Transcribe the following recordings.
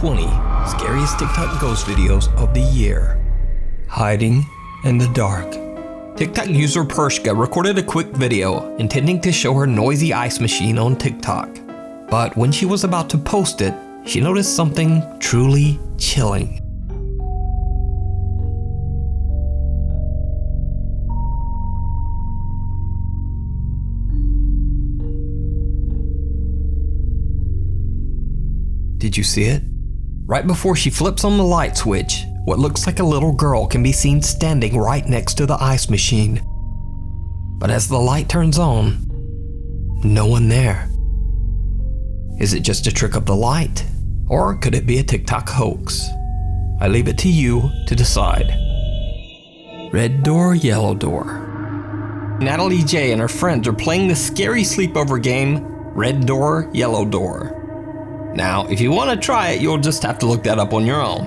2020 Scariest TikTok Ghost Videos of the Year. Hiding in the Dark. TikTok user Pershka recorded a quick video intending to show her noisy ice machine on TikTok. But when she was about to post it, she noticed something truly chilling. Did you see it? Right before she flips on the light switch, what looks like a little girl can be seen standing right next to the ice machine. But as the light turns on, no one there. Is it just a trick of the light? Or could it be a TikTok hoax? I leave it to you to decide. Red door, yellow door. Natalie J and her friends are playing the scary sleepover game, Red Door, Yellow Door. Now, if you want to try it, you'll just have to look that up on your own.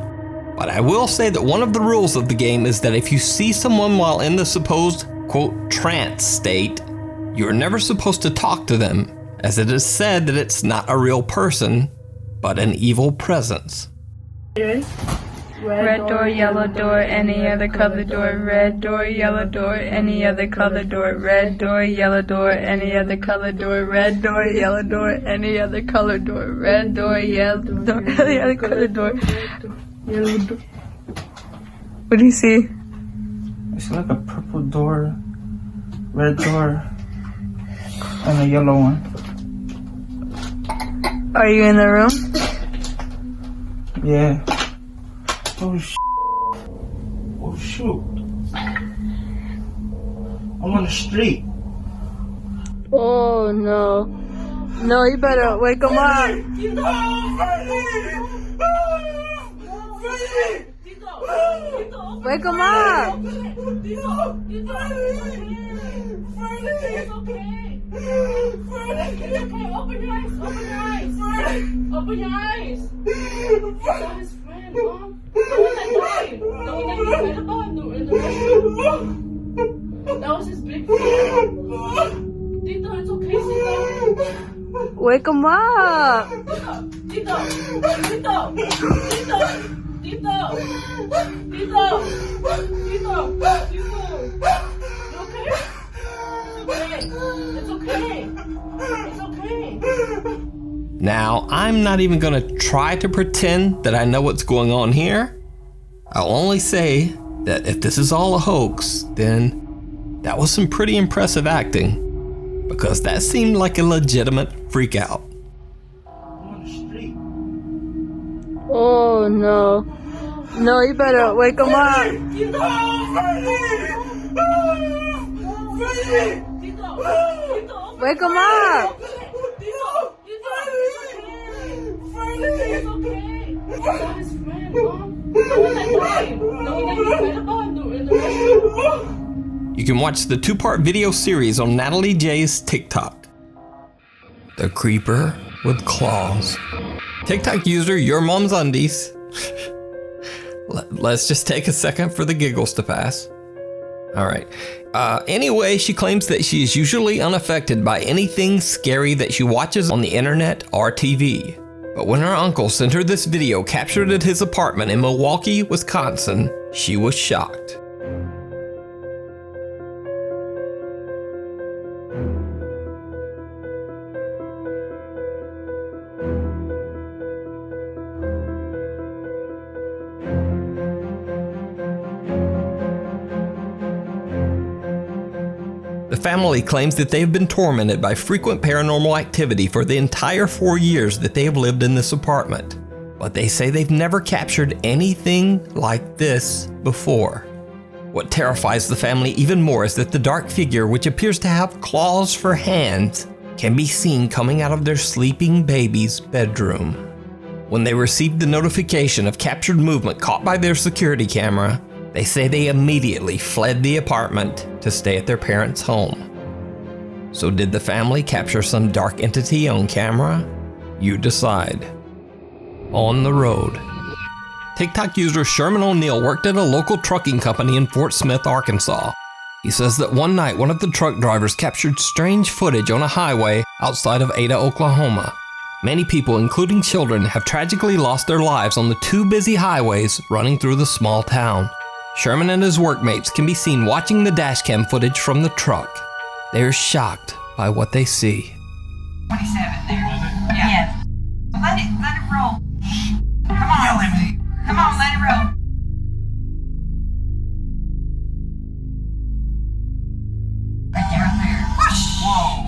But I will say that one of the rules of the game is that if you see someone while in the supposed, quote, trance state, you're never supposed to talk to them, as it is said that it's not a real person, but an evil presence. Red door, yellow door, any other color door. Red door, yellow door, any other color door. Red door, yellow door, any other color door. Red door, yellow door, any other color door. Red door, yellow door, any other color door. Yellow door. What do you see? It's like a purple door, red door, and a yellow one. Are you in the room? Yeah. Oh shit. Oh shoot. I'm on the street. Oh no. No, you better wake him up. Wake him up. Open your eyes. Open your eyes. That his friend, Mom. The one that died. The one that you read about in the restroom. That was his big friend. Tito, it's okay, Tito. Wake him up. Tito. You okay? It's okay. Now, I'm not even gonna try to pretend that I know what's going on here. I'll only say that if this is all a hoax, then that was some pretty impressive acting, because that seemed like a legitimate freak out. I'm on the street. Oh no. No, you better wake him up. Wake him up. It's okay. That his friend, Mom. The one that died. The one that you read about in the restroom. You can watch the 2-part video series on Natalie J's TikTok. The Creeper with Claws. TikTok user Your Mom's Undies. Let's just take a second for the giggles to pass. All right. Anyway, she claims that she is usually unaffected by anything scary that she watches on the internet or TV. But when her uncle sent her this video captured at his apartment in Milwaukee, Wisconsin, she was shocked. The family claims that they have been tormented by frequent paranormal activity for the entire 4 years that they have lived in this apartment. But they say they've never captured anything like this before. What terrifies the family even more is that the dark figure, which appears to have claws for hands, can be seen coming out of their sleeping baby's bedroom. When they received the notification of captured movement caught by their security camera, they say they immediately fled the apartment to stay at their parents' home. So did the family capture some dark entity on camera? You decide. On the road. TikTok user Sherman O'Neill worked at a local trucking company in Fort Smith, Arkansas. He says that one night one of the truck drivers captured strange footage on a highway outside of Ada, Oklahoma. Many people, including children, have tragically lost their lives on the two busy highways running through the small town. Sherman and his workmates can be seen watching the dashcam footage from the truck. They are shocked by what they see. 27 there. Yeah. Let it roll. Come on. Come on, let it roll. Right there. Whoa.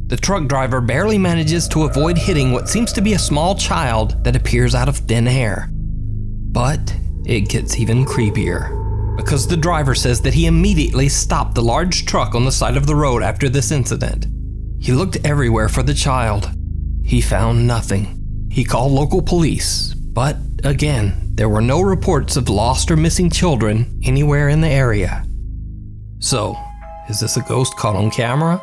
The truck driver barely manages to avoid hitting what seems to be a small child that appears out of thin air. But it gets even creepier, because the driver says that he immediately stopped the large truck on the side of the road after this incident. He looked everywhere for the child. He found nothing. He called local police, but again, there were no reports of lost or missing children anywhere in the area. So, is this a ghost caught on camera?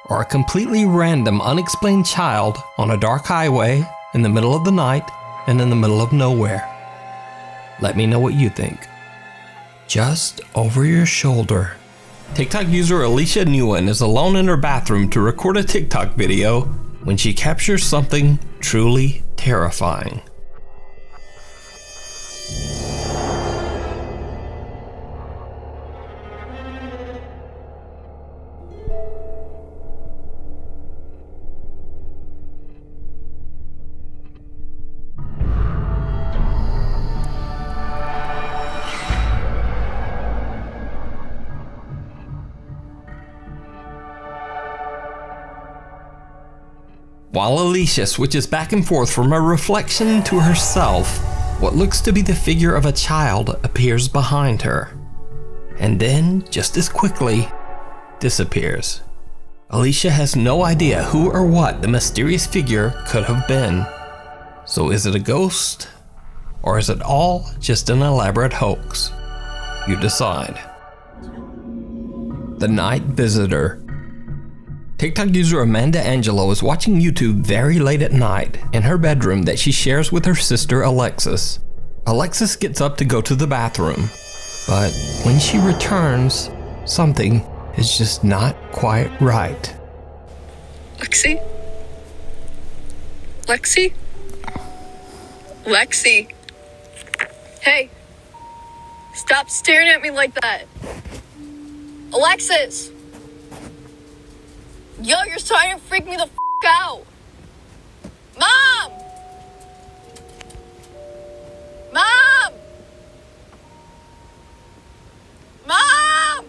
Or a completely random, unexplained child on a dark highway in the middle of the night and in the middle of nowhere? Let me know what you think. Just over your shoulder. TikTok user Alicia Nguyen is alone in her bathroom to record a TikTok video when she captures something truly terrifying. While Alicia switches back and forth from her reflection to herself, what looks to be the figure of a child appears behind her, and then, just as quickly, disappears. Alicia has no idea who or what the mysterious figure could have been. So is it a ghost, or is it all just an elaborate hoax? You decide. The Night Visitor. TikTok user Amanda Angelo is watching YouTube very late at night in her bedroom that she shares with her sister Alexis. Alexis gets up to go to the bathroom, but when she returns, something is just not quite right. Lexi? Lexi? Lexi? Hey! Stop staring at me like that! Alexis! Yo, you're starting to freak me the f*** out! Mom! Mom! Mom!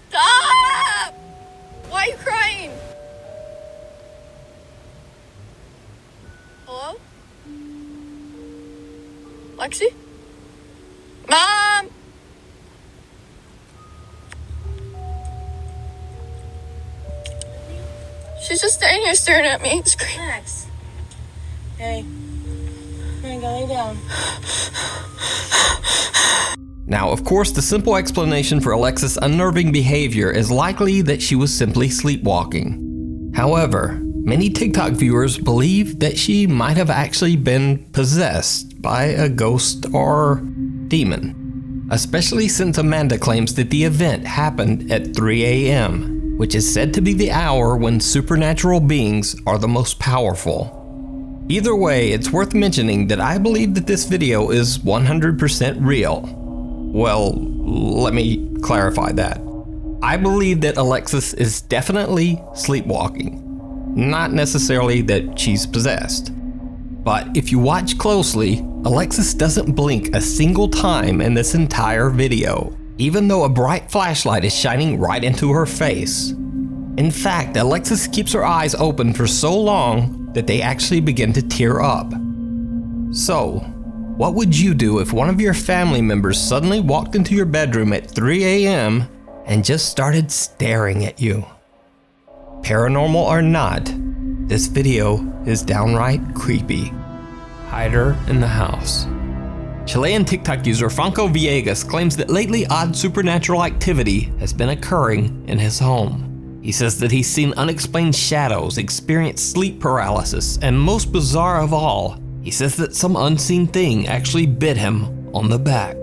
Stop! Why are you crying? Hello? Lexi? Mom! She's just standing here staring at me. Relax. Hey. Hey, go lay down. Now, of course, the simple explanation for Alexis' unnerving behavior is likely that she was simply sleepwalking. However, many TikTok viewers believe that she might have actually been possessed by a ghost or demon, especially since Amanda claims that the event happened at 3 a.m., which is said to be the hour when supernatural beings are the most powerful. Either way, it's worth mentioning that I believe that this video is 100% real. Well, let me clarify that. I believe that Alexis is definitely sleepwalking, not necessarily that she's possessed. But if you watch closely, Alexis doesn't blink a single time in this entire video, even though a bright flashlight is shining right into her face. In fact, Alexis keeps her eyes open for so long that they actually begin to tear up. So, what would you do if one of your family members suddenly walked into your bedroom at 3 a.m. and just started staring at you? Paranormal or not, this video is downright creepy. Hide her in the house. Chilean TikTok user Franco Villegas claims that lately odd supernatural activity has been occurring in his home. He says that he's seen unexplained shadows, experienced sleep paralysis, and most bizarre of all, he says that some unseen thing actually bit him on the back.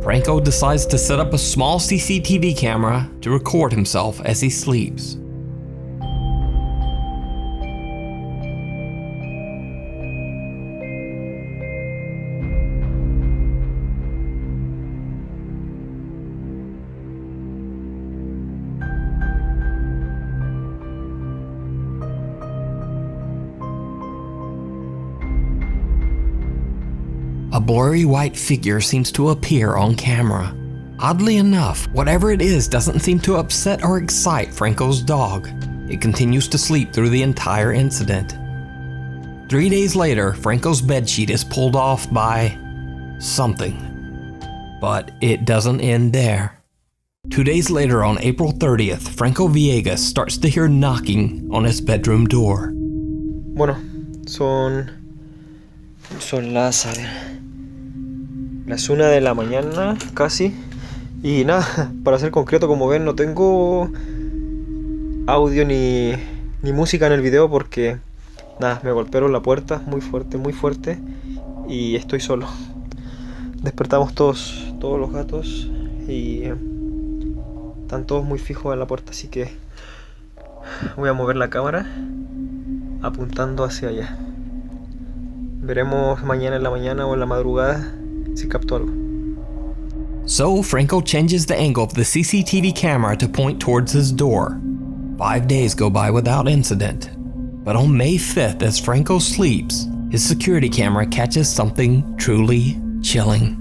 Franco decides to set up a small CCTV camera to record himself as he sleeps. A blurry white figure seems to appear on camera. Oddly enough, whatever it is doesn't seem to upset or excite Franco's dog. It continues to sleep through the entire incident. 3 days later, Franco's bedsheet is pulled off by something. But it doesn't end there. 2 days later, on April 30th, Franco Villegas starts to hear knocking on his bedroom door. Bueno, son las, a ver, las 1 de la mañana casi. Y nada, para ser concreto, como ven, no tengo audio ni música en el video porque nada, me golpearon la puerta muy fuerte y estoy solo. Despertamos todos los gatos y están todos muy fijos en la puerta, así que voy a mover la cámara apuntando hacia allá. Veremos mañana en la mañana o en la madrugada si capto algo. So, Franco changes the angle of the CCTV camera to point towards his door. 5 days go by without incident. But on May 5th, as Franco sleeps, his security camera catches something truly chilling.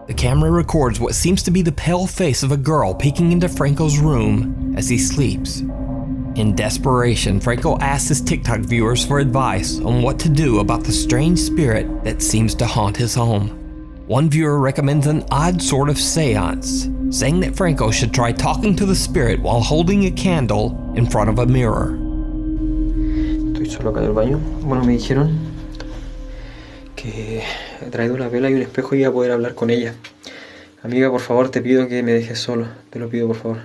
The camera records what seems to be the pale face of a girl peeking into Franco's room as he sleeps. In desperation, Franco asks his TikTok viewers for advice on what to do about the strange spirit that seems to haunt his home. One viewer recommends an odd sort of seance, saying that Franco should try talking to the spirit while holding a candle in front of a mirror. Estoy solo acá en el baño. Bueno, me dijeron que he traído una vela y un espejo y iba a poder hablar con ella. Amiga, por favor, te pido que me dejes solo. Te lo pido, por favor.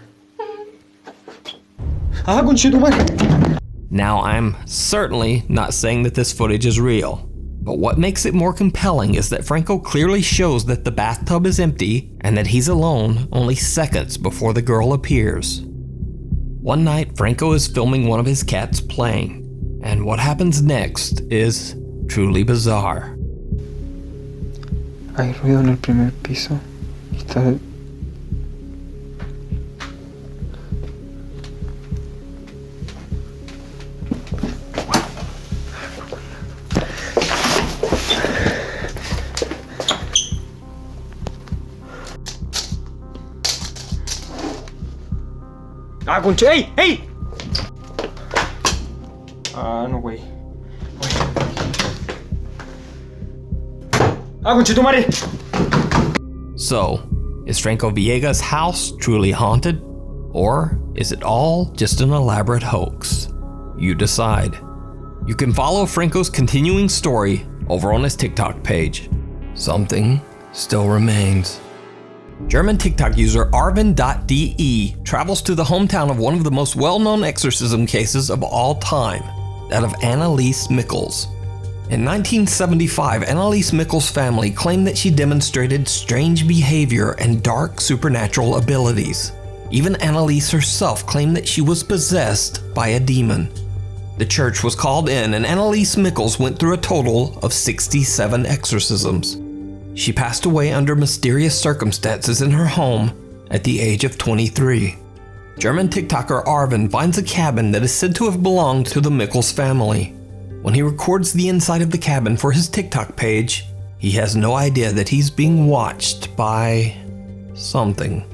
¡Ah, conchetumare! Now, I'm certainly not saying that this footage is real, but what makes it more compelling is that Franco clearly shows that the bathtub is empty and that he's alone only seconds before the girl appears. One night, Franco is filming one of his cats playing, and what happens next is truly bizarre. Hay ruido en el primer piso. Está... ¡Ah, conche! ¡Ey! ¡Ey! Ah, no, güey. ¡Ah, conchetumare! So, is Franco Villegas' house truly haunted? Or is it all just an elaborate hoax? You decide. You can follow Franco's continuing story over on his TikTok page. Something still remains. German TikTok user Arvin.de travels to the hometown of one of the most well-known exorcism cases of all time, that of Anneliese Michels. In 1975, Anneliese Michels' family claimed that she demonstrated strange behavior and dark supernatural abilities. Even Anneliese herself claimed that she was possessed by a demon. The church was called in, and Anneliese Michels went through a total of 67 exorcisms. She passed away under mysterious circumstances in her home at the age of 23. German TikToker Arvin finds a cabin that is said to have belonged to the Michels family. When he records the inside of the cabin for his TikTok page, he has no idea that he's being watched by something.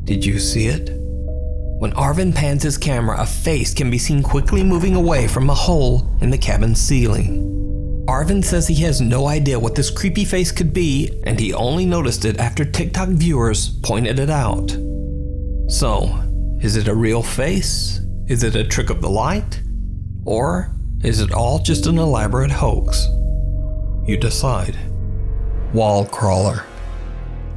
Did you see it? When Arvin pans his camera, a face can be seen quickly moving away from a hole in the cabin ceiling. Arvin says he has no idea what this creepy face could be, and he only noticed it after TikTok viewers pointed it out. So, is it a real face? Is it a trick of the light? Or is it all just an elaborate hoax? You decide. Wall crawler.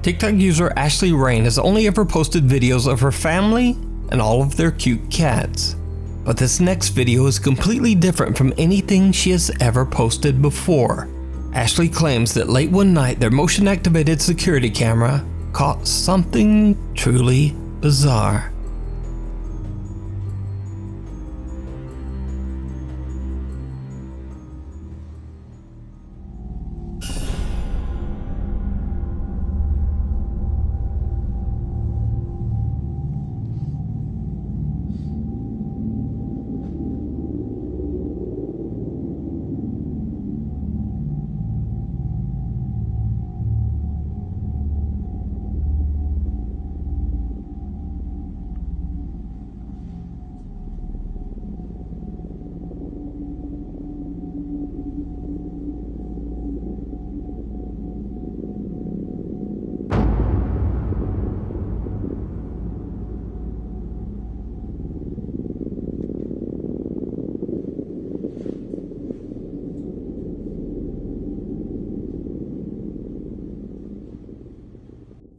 TikTok user Ashley Rain has only ever posted videos of her family and all of their cute cats. But this next video is completely different from anything she has ever posted before. Ashley claims that late one night their motion-activated security camera caught something truly bizarre.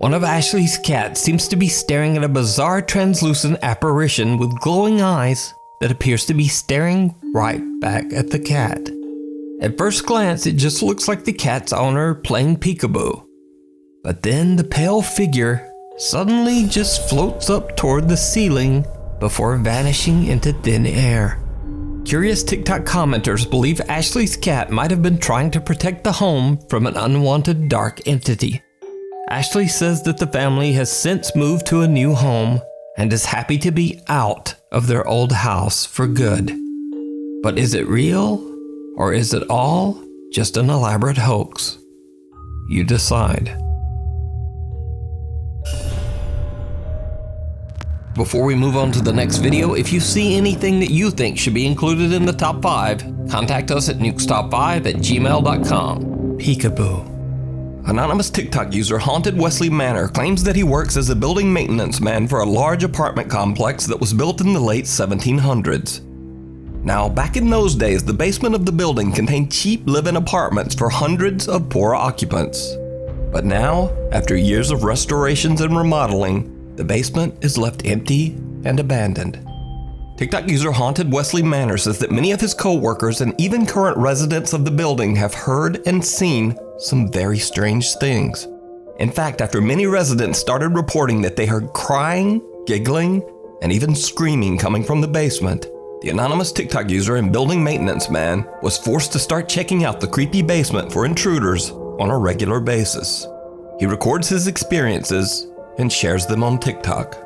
One of Ashley's cats seems to be staring at a bizarre translucent apparition with glowing eyes that appears to be staring right back at the cat. At first glance, it just looks like the cat's owner playing peekaboo. But then the pale figure suddenly just floats up toward the ceiling before vanishing into thin air. Curious TikTok commenters believe Ashley's cat might have been trying to protect the home from an unwanted dark entity. Ashley says that the family has since moved to a new home and is happy to be out of their old house for good. But is it real, or is it all just an elaborate hoax? You decide. Before we move on to the next video, if you see anything that you think should be included in the top 5, contact us at nukestop5@gmail.com. Peekaboo. Anonymous TikTok user Haunted Wesley Manor claims that he works as a building maintenance man for a large apartment complex that was built in the late 1700s. Now, back in those days, the basement of the building contained cheap live-in apartments for hundreds of poor occupants. But now, after years of restorations and remodeling, the basement is left empty and abandoned. TikTok user Haunted Wesley Manor says that many of his co-workers and even current residents of the building have heard and seen some very strange things. In fact, after many residents started reporting that they heard crying, giggling, and even screaming coming from the basement, the anonymous TikTok user and building maintenance man was forced to start checking out the creepy basement for intruders on a regular basis. He records his experiences and shares them on TikTok.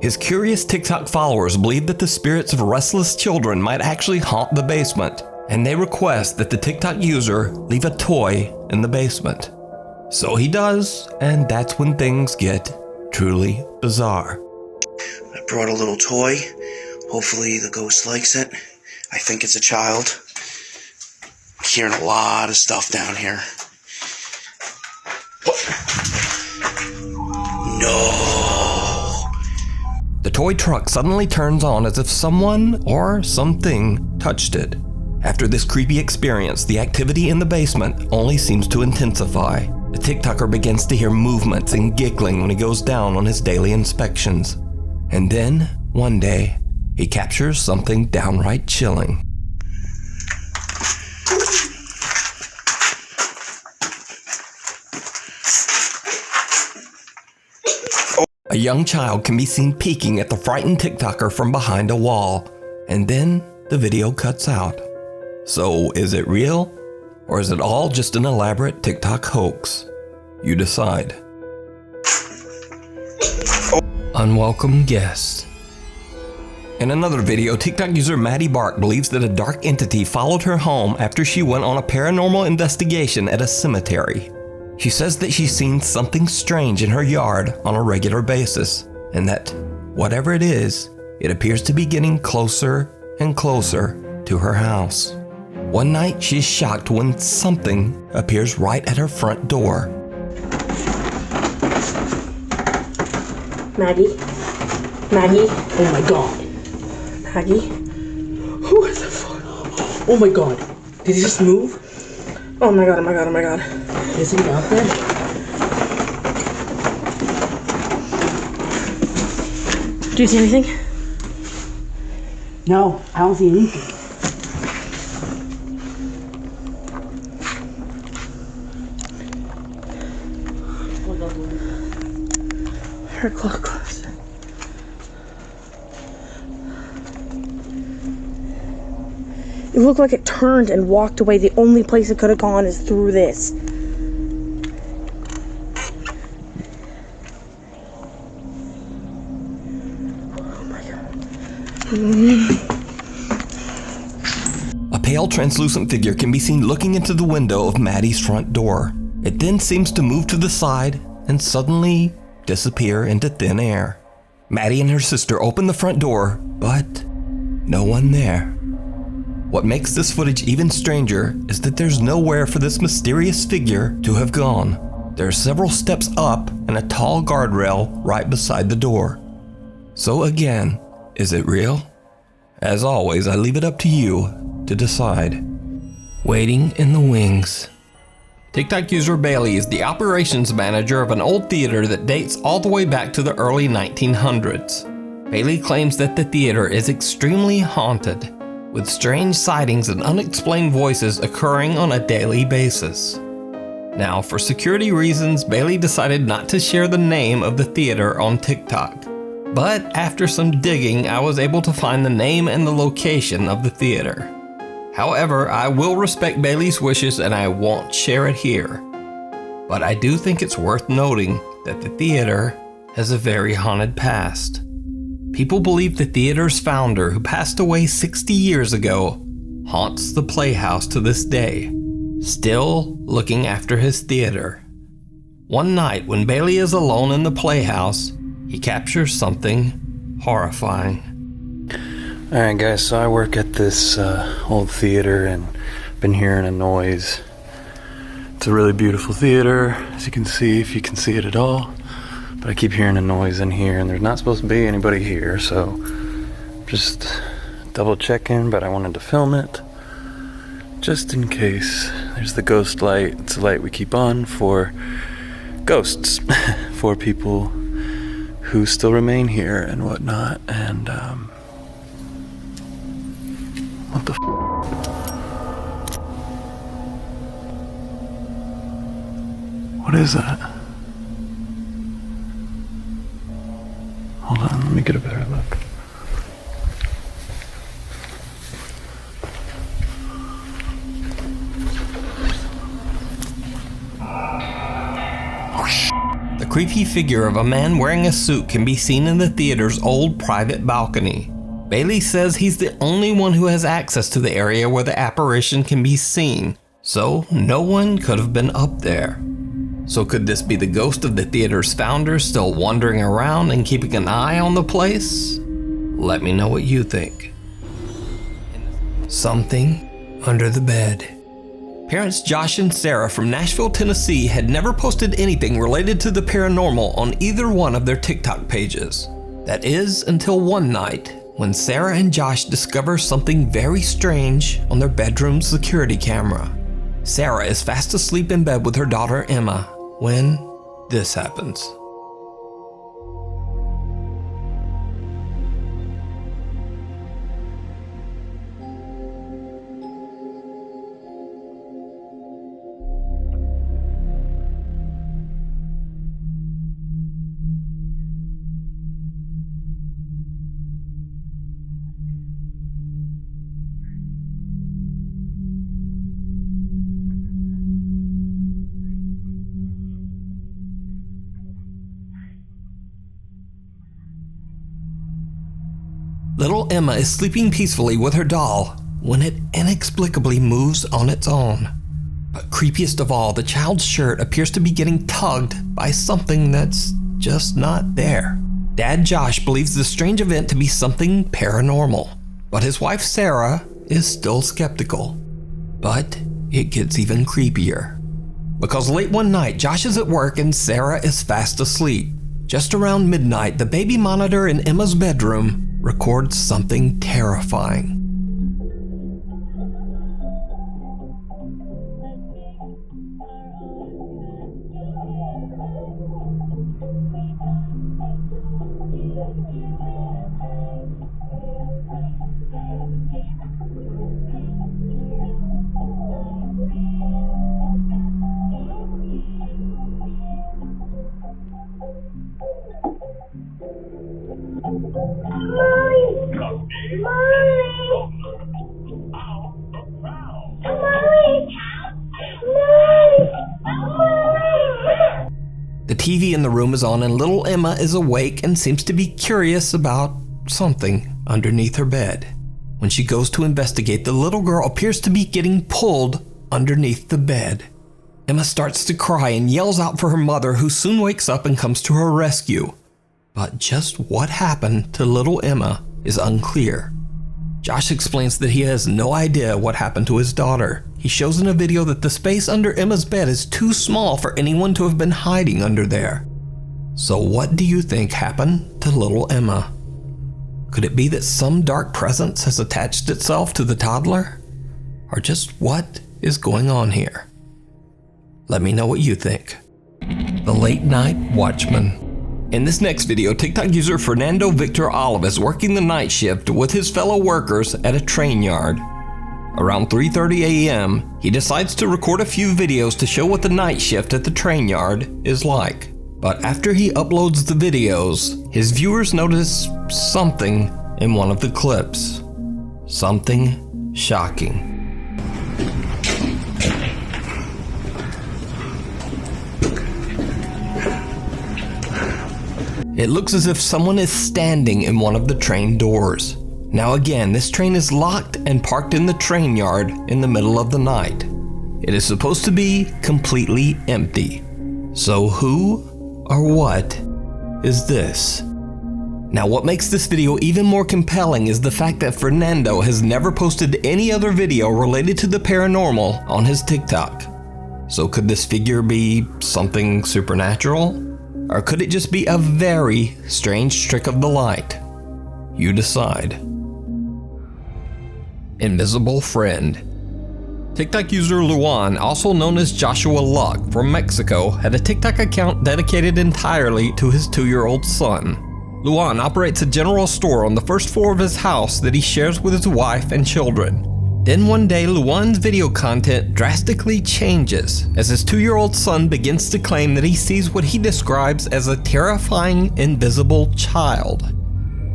His curious TikTok followers believe that the spirits of restless children might actually haunt the basement, and they request that the TikTok user leave a toy in the basement. So he does, and that's when things get truly bizarre. I brought a little toy. Hopefully the ghost likes it. I think it's a child. I'm hearing a lot of stuff down here. No. The toy truck suddenly turns on as if someone or something touched it. After this creepy experience, the activity in the basement only seems to intensify. The TikToker begins to hear movements and giggling when he goes down on his daily inspections. And then, one day, he captures something downright chilling. A young child can be seen peeking at the frightened TikToker from behind a wall, and then the video cuts out. So, is it real? Or is it all just an elaborate TikTok hoax? You decide. Unwelcome guest. In another video, TikTok user Maddie Bark believes that a dark entity followed her home after she went on a paranormal investigation at a cemetery. She says that she's seen something strange in her yard on a regular basis, and that whatever it is, it appears to be getting closer and closer to her house. One night, she's shocked when something appears right at her front door. Maggie? Maggie? Oh my god. Maggie? Who is the fuck? Oh my god. Did he just move? Oh my god, oh my god, oh my god. Is he out there? Do you see anything? No, I don't see anything. Very close. It looked like it turned and walked away. The only place it could have gone is through this. Oh my god. A pale, translucent figure can be seen looking into the window of Maddie's front door. It then seems to move to the side and suddenly disappear into thin air. Maddie and her sister open the front door, but no one there. What makes this footage even stranger is that there's nowhere for this mysterious figure to have gone. There are several steps up and a tall guardrail right beside the door. So again, is it real? As always, I leave it up to you to decide. Waiting in the wings. TikTok user Bailey is the operations manager of an old theater that dates all the way back to the early 1900s. Bailey claims that the theater is extremely haunted, with strange sightings and unexplained voices occurring on a daily basis. Now, for security reasons, Bailey decided not to share the name of the theater on TikTok. But after some digging, I was able to find the name and the location of the theater. However, I will respect Bailey's wishes and I won't share it here. But I do think it's worth noting that the theater has a very haunted past. People believe the theater's founder, who passed away 60 years ago, haunts the Playhouse to this day, still looking after his theater. One night when Bailey is alone in the Playhouse, he captures something horrifying. Alright guys, so I work at this old theater and been hearing a noise. It's a really beautiful theater, as you can see, if you can see it at all. But I keep hearing a noise in here and there's not supposed to be anybody here, so just double checking, but I wanted to film it just in case. There's the ghost light. It's a light we keep on for ghosts, for people who still remain here and whatnot. And what the f? What is that? Hold on, let me get a better look. The creepy figure of a man wearing a suit can be seen in the theater's old private balcony. Bailey says he's the only one who has access to the area where the apparition can be seen, so no one could have been up there. So could this be the ghost of the theater's founder still wandering around and keeping an eye on the place? Let me know what you think. Something under the bed. Parents Josh and Sarah from Nashville, Tennessee had never posted anything related to the paranormal on either one of their TikTok pages. That is until one night when Sarah and Josh discover something very strange on their bedroom security camera. Sarah is fast asleep in bed with her daughter Emma when this happens. little Emma is sleeping peacefully with her doll when it inexplicably moves on its own. But creepiest of all, the child's shirt appears to be getting tugged by something that's just not there. Dad Josh believes the strange event to be something paranormal, but his wife Sarah is still skeptical. But it gets even creepier. Because late one night, Josh is at work and Sarah is fast asleep. Just around midnight, the baby monitor in Emma's bedroom records something terrifying. The TV in the room is on and little Emma is awake and seems to be curious about something underneath her bed. When she goes to investigate, the little girl appears to be getting pulled underneath the bed. Emma starts to cry and yells out for her mother, who soon wakes up and comes to her rescue. But just what happened to little Emma is unclear. Josh explains that he has no idea what happened to his daughter. He shows in a video that the space under Emma's bed is too small for anyone to have been hiding under there. So what do you think happened to little Emma? Could it be that some dark presence has attached itself to the toddler? Or just what is going on here? Let me know what you think. The Late Night Watchman. In this next video, TikTok user Fernando Victor Olive is working the night shift with his fellow workers at a train yard. Around 3:30 a.m., he decides to record a few videos to show what the night shift at the train yard is like. But after he uploads the videos, his viewers notice something in one of the clips. Something shocking. It looks as if someone is standing in one of the train doors. Now again, this train is locked and parked in the train yard in the middle of the night. It is supposed to be completely empty. So who or what is this? Now what makes this video even more compelling is the fact that Fernando has never posted any other video related to the paranormal on his TikTok. So could this figure be something supernatural? Or could it just be a very strange trick of the light? You decide. Invisible Friend. TikTok user Luan, also known as Joshua Luck from Mexico, had a TikTok account dedicated entirely to his 2-year-old son. Luan operates a general store on the first floor of his house that he shares with his wife and children. Then one day, Luan's video content drastically changes as his 2-year-old son begins to claim that he sees what he describes as a terrifying invisible child.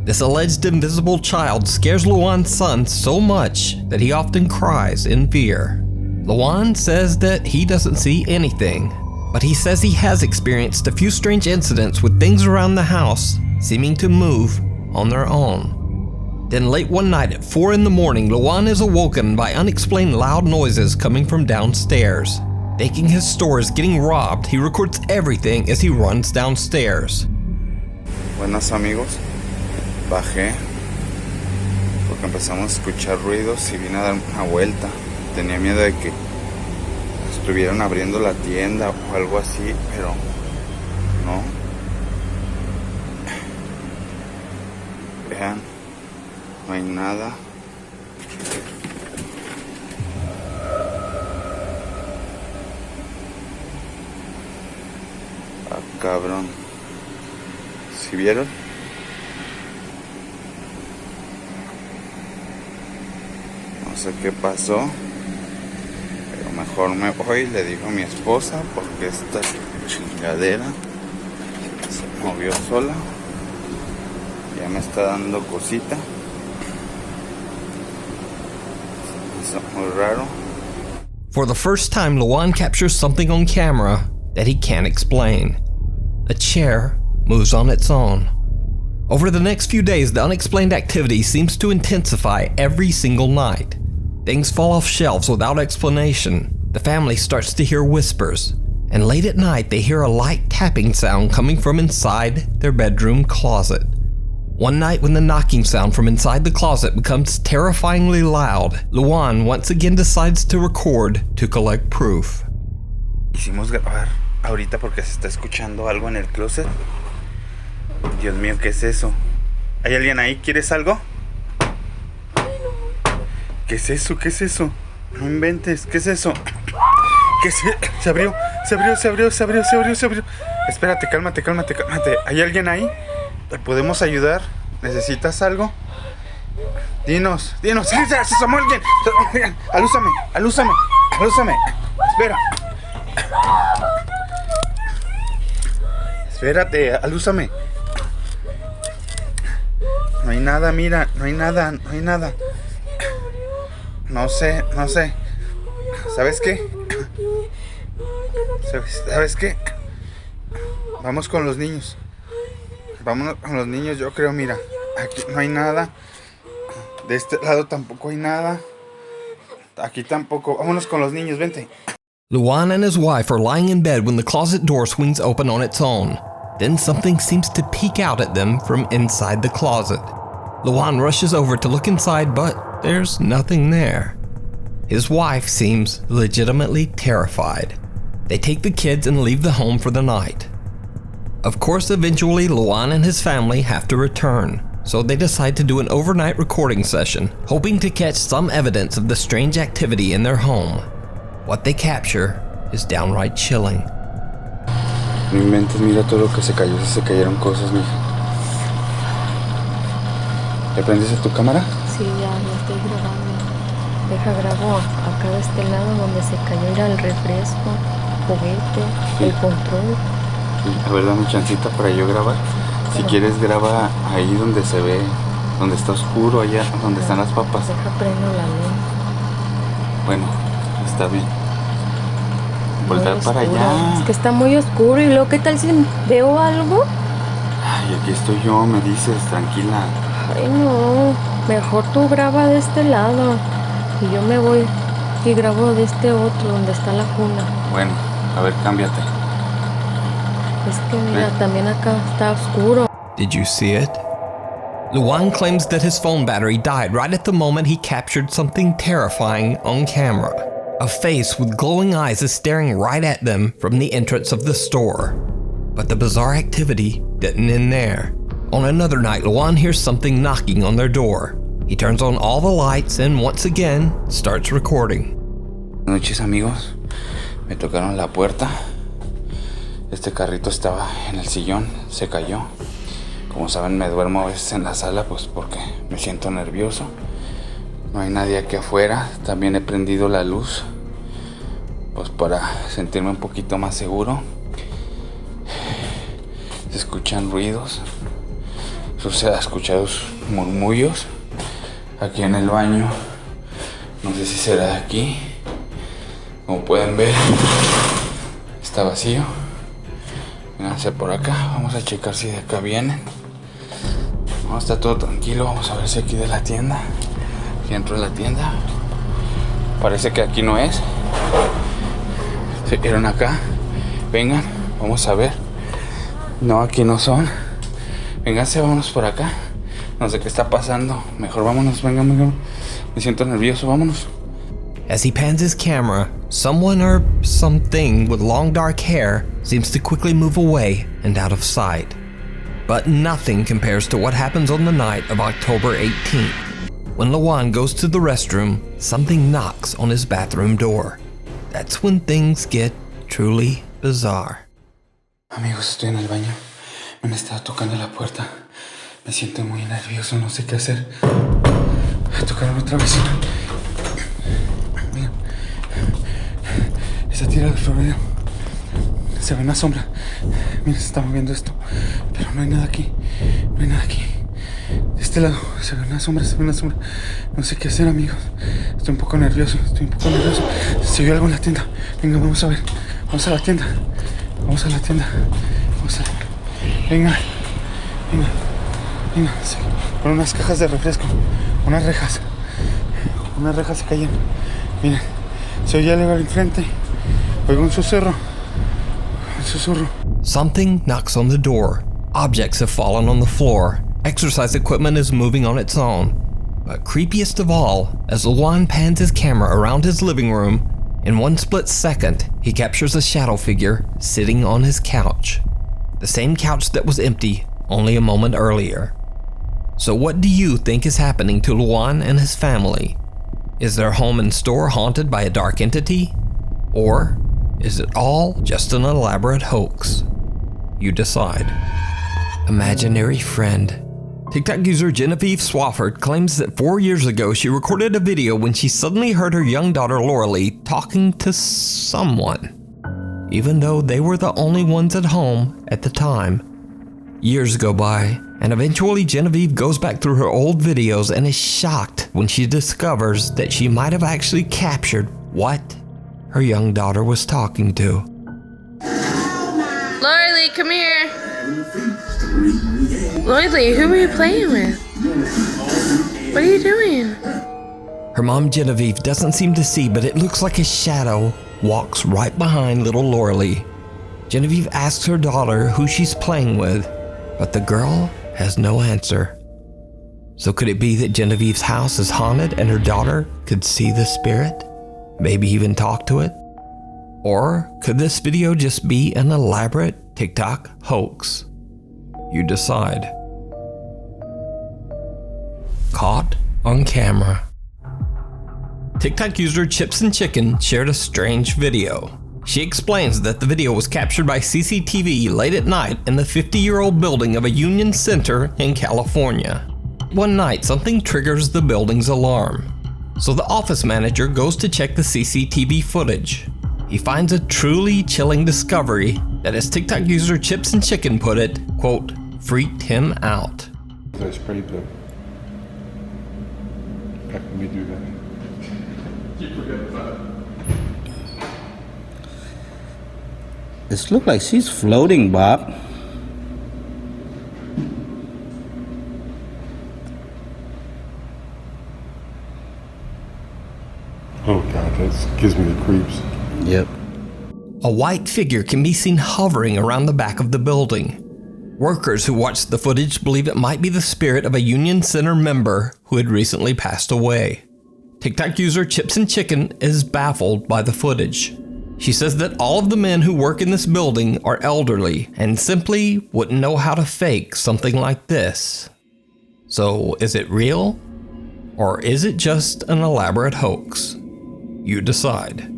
This alleged invisible child scares Luan's son so much that he often cries in fear. Luan says that he doesn't see anything, but he says he has experienced a few strange incidents with things around the house seeming to move on their own. Then late one night at 4 in the morning, Luan is awoken by unexplained loud noises coming from downstairs. Thinking his store is getting robbed, he records everything as he runs downstairs. Buenas amigos, bajé porque empezamos a escuchar ruidos y vine a dar una vuelta. Tenía miedo de que estuvieran abriendo la tienda o algo así, pero no. Vean. No hay nada. Ah, cabrón. ¿Sí vieron? No sé qué pasó, pero mejor me voy, le digo a mi esposa, porque esta chingadera se movió sola. Ya me está dando cosita. Muy raro. For the first time, Luan captures something on camera that he can't explain. A chair moves on its own. Over the next few days, the unexplained activity seems to intensify every single night. Things fall off shelves without explanation. The family starts to hear whispers, and late at night they hear a light tapping sound coming from inside their bedroom closet. One night when the knocking sound from inside the closet becomes terrifyingly loud, Luan once again decides to record to collect proof. Quisimos grabar ahorita porque se está escuchando algo en el closet. Dios mío, ¿qué es eso? ¿Hay alguien ahí? ¿Quieres algo? ¿Qué es eso? ¿Qué es eso? No inventes, ¿qué es eso? ¿Qué se abrió? Se abrió. Espérate, cálmate. ¿Hay alguien ahí? ¿Te podemos ayudar? ¿Necesitas algo? Dinos. ¡Se asomó alguien! ¡Alúzame! Espera. Espérate, alúzame. No hay nada, mira, no hay nada. No sé. ¿Sabes qué? Vamos con los niños. Yo creo, mira. Aquí no hay nada. De este lado tampoco hay nada. Aquí tampoco. Vámonos con los niños, vente. Luan and his wife are lying in bed when the closet door swings open on its own. Then something seems to peek out at them from inside the closet. Luan rushes over to look inside, but there's nothing there. His wife seems legitimately terrified. They take the kids and leave the home for the night. Of course, eventually Luan and his family have to return, so they decide to do an overnight recording session, hoping to catch some evidence of the strange activity in their home. What they capture is downright chilling. No inventes, mira todo lo que se cayó, se cayeron cosas, mija. ¿Le prendiste tu cámara? Sí, ya estoy grabando. Grabo acá de este lado donde se cayó, era el refresco, juguete, sí. El control. Sí, a ver, dame chancita para yo grabar. Si quieres, graba ahí donde se ve, donde está oscuro, allá donde están las papas. Deja prendo la luz. Bueno, está bien. Voltar para allá. Es que está muy oscuro y luego, ¿qué tal si veo algo? Ay, aquí estoy yo, me dices, tranquila. Ay, no, mejor tú graba de este lado y yo me voy y grabo de este otro donde está la cuna. Bueno, a ver, cámbiate. Es que mira, también acá está oscuro. Did you see it? Luan claims that his phone battery died right at the moment he captured something terrifying on camera. A face with glowing eyes is staring right at them from the entrance of the store. But the bizarre activity didn't end there. On another night, Luan hears something knocking on their door. He turns on all the lights and once again starts recording. Buenas noches, amigos. Me tocaron la puerta. Este carrito estaba en el sillón, se cayó. Como saben, me duermo a veces en la sala pues porque me siento nervioso. No hay nadie aquí afuera. También he prendido la luz pues para sentirme un poquito más seguro. Se escuchan ruidos. Se han escuchado murmullos aquí en el baño. No sé si será de aquí. Como pueden ver, está vacío. Vénganse por acá. Vamos a checar si de acá vienen. No, está todo tranquilo. Vamos a ver si aquí de la tienda. Aquí dentro de la tienda. Parece que aquí no es. Se vieron acá. Vengan, vamos a ver. No, aquí no son. Vénganse, vámonos por acá. No sé qué está pasando. Mejor vámonos, vengan. Me siento nervioso, vámonos. As he pans his camera, someone or something with long dark hair seems to quickly move away and out of sight. But nothing compares to what happens on the night of October 18th. When Luan goes to the restroom, something knocks on his bathroom door. That's when things get truly bizarre. Amigos, estoy en el baño. Me han estado tocando la puerta. Me siento muy nervioso, no sé qué hacer. Tocaron otra vez. Mira. Esa tira del florero. Se ve una sombra. Mira, se está moviendo esto. Pero no hay nada aquí. No hay nada aquí. De este lado se ve una sombra, No sé qué hacer, amigos. Estoy un poco nervioso. Se vio algo en la tienda. Venga, vamos a ver. Vamos a la tienda. Venga. Mira, sí, con unas cajas de refresco, unas rejas se caían. Miren, se oye algo al frente. Oigo un susurro. Something knocks on the door. Objects have fallen on the floor. Exercise equipment is moving on its own. But creepiest of all, as Luan pans his camera around his living room, in one split second, he captures a shadow figure sitting on his couch. The same couch that was empty only a moment earlier. So what do you think is happening to Luan and his family? Is their home and store haunted by a dark entity? Or is it all just an elaborate hoax? You decide. Imaginary friend. TikTok user Genevieve Swafford claims that 4 years ago she recorded a video when she suddenly heard her young daughter Lauralee talking to someone, even though they were the only ones at home at the time. Years go by, and eventually Genevieve goes back through her old videos and is shocked when she discovers that she might have actually captured what her young daughter was talking to. Lauralee, come here. Lauralee, who are you playing with? What are you doing? Her mom Genevieve doesn't seem to see, but it looks like a shadow walks right behind little Lauralee. Genevieve asks her daughter who she's playing with, but the girl has no answer. So could it be that Genevieve's house is haunted and her daughter could see the spirit? Maybe even talk to it? Or could this video just be an elaborate TikTok hoax? You decide. Caught on camera. TikTok user Chips and Chicken shared a strange video. She explains that the video was captured by CCTV late at night in the 50-year-old building of a Union Center in California. One night, something triggers the building's alarm. So the office manager goes to check the CCTV footage. He finds a truly chilling discovery that, as TikTok user Chips and Chicken put it, quote, freaked him out. I sprayed the back when we do that. You forget about it. It looks like she's floating, Bob. Oh God, that gives me the creeps. Yep. A white figure can be seen hovering around the back of the building. Workers who watched the footage believe it might be the spirit of a Union Center member who had recently passed away. TikTok user Chips and Chicken is baffled by the footage. She says that all of the men who work in this building are elderly and simply wouldn't know how to fake something like this. So is it real? Or is it just an elaborate hoax? You decide.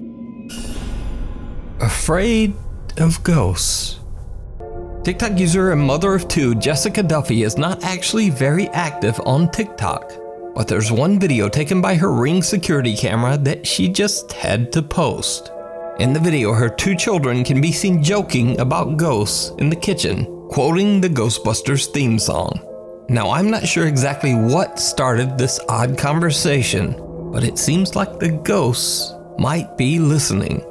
Afraid of ghosts. TikTok user and mother of two Jessica Duffy is not actually very active on TikTok, but there's one video taken by her Ring security camera that she just had to post. In the video, her two children can be seen joking about ghosts in the kitchen, quoting the Ghostbusters theme song. Now, I'm not sure exactly what started this odd conversation, but it seems like the ghosts might be listening.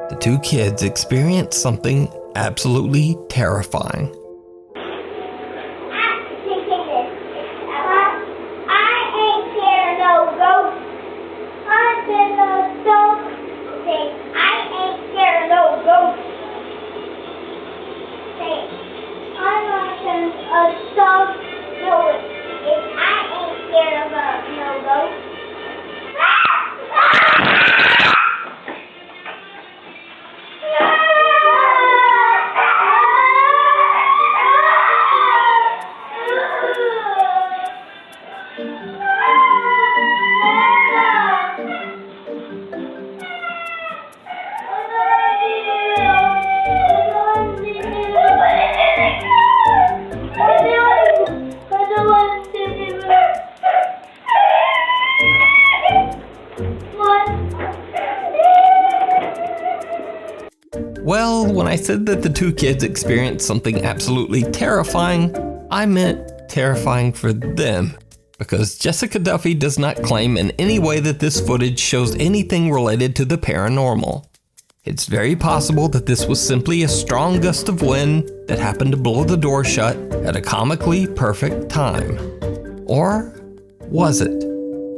The two kids experience something absolutely terrifying. Well, when I said that the two kids experienced something absolutely terrifying, I meant terrifying for them, because Jessica Duffy does not claim in any way that this footage shows anything related to the paranormal. It's very possible that this was simply a strong gust of wind that happened to blow the door shut at a comically perfect time. Or was it?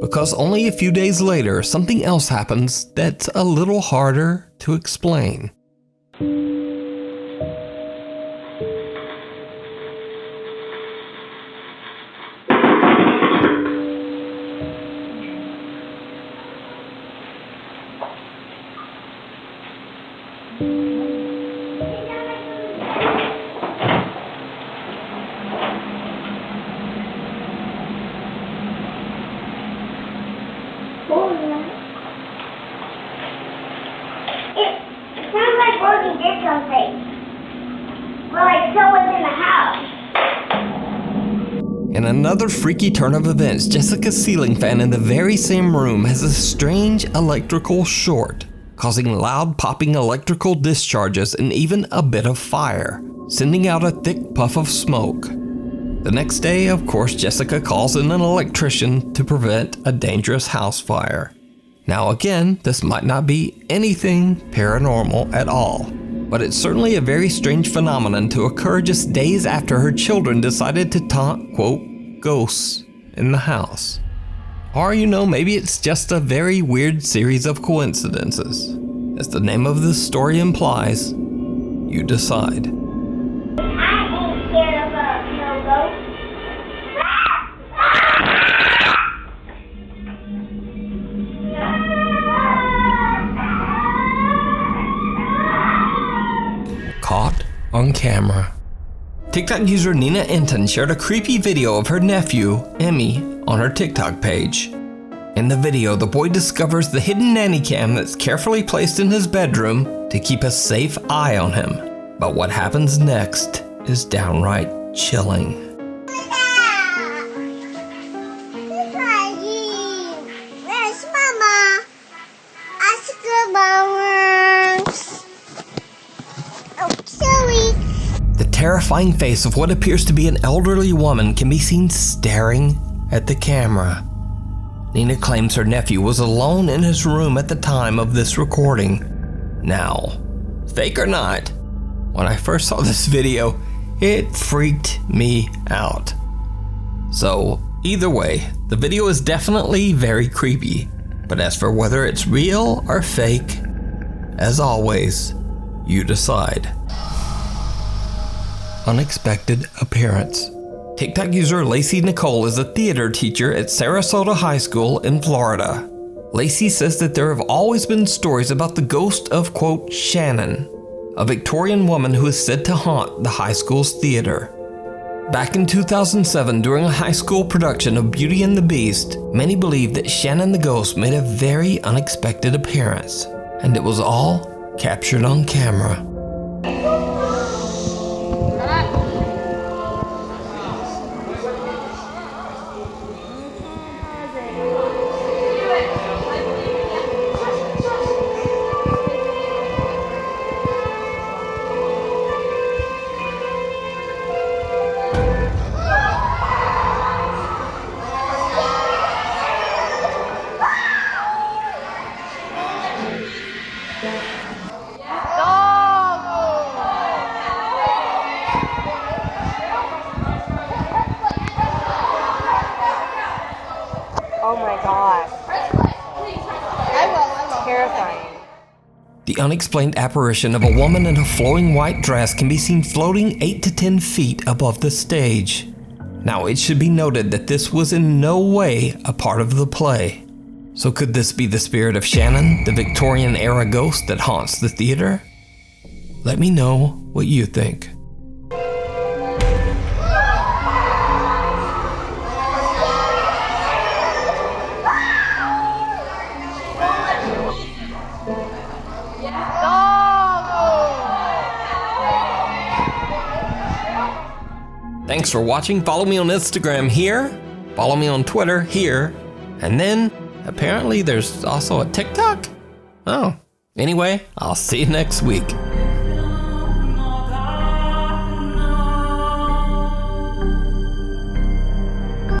Because only a few days later, something else happens that's a little harder to explain. It sounds like Rosie did something. Well, like someone's in the house. In another freaky turn of events, Jessica's ceiling fan in the very same room has a strange electrical short, causing loud popping electrical discharges and even a bit of fire, sending out a thick puff of smoke. The next day, of course, Jessica calls in an electrician to prevent a dangerous house fire. Now again, this might not be anything paranormal at all, but it's certainly a very strange phenomenon to occur just days after her children decided to taunt, quote, ghosts in the house. Or, maybe it's just a very weird series of coincidences. As the name of this story implies, you decide. I ain't scared of no ghost. Caught on camera. TikTok user Nina Enton shared a creepy video of her nephew, Emmy, on her TikTok page. In the video, the boy discovers the hidden nanny cam that's carefully placed in his bedroom to keep a safe eye on him. But what happens next is downright chilling. Where's Mama? Ask her Mama. Oh, sorry. The terrifying face of what appears to be an elderly woman can be seen staring at the camera. Nina claims her nephew was alone in his room at the time of this recording. Now, fake or not, when I first saw this video, it freaked me out. So, either way, the video is definitely very creepy. But as for whether it's real or fake, as always, you decide. Unexpected appearance. TikTok user Lacey Nicole is a theater teacher at Sarasota High School in Florida. Lacey says that there have always been stories about the ghost of, quote, Shannon, a Victorian woman who is said to haunt the high school's theater. Back in 2007, during a high school production of Beauty and the Beast, many believed that Shannon the ghost made a very unexpected appearance, and it was all captured on camera. Oh my god. Terrifying. The unexplained apparition of a woman in a flowing white dress can be seen floating 8 to 10 feet above the stage. Now, it should be noted that this was in no way a part of the play. So could this be the spirit of Shannon, the Victorian-era ghost that haunts the theater? Let me know what you think. Thanks for watching. Follow me on Instagram here. Follow me on Twitter here. And then, apparently there's also a TikTok? Oh. Anyway, I'll see you next week.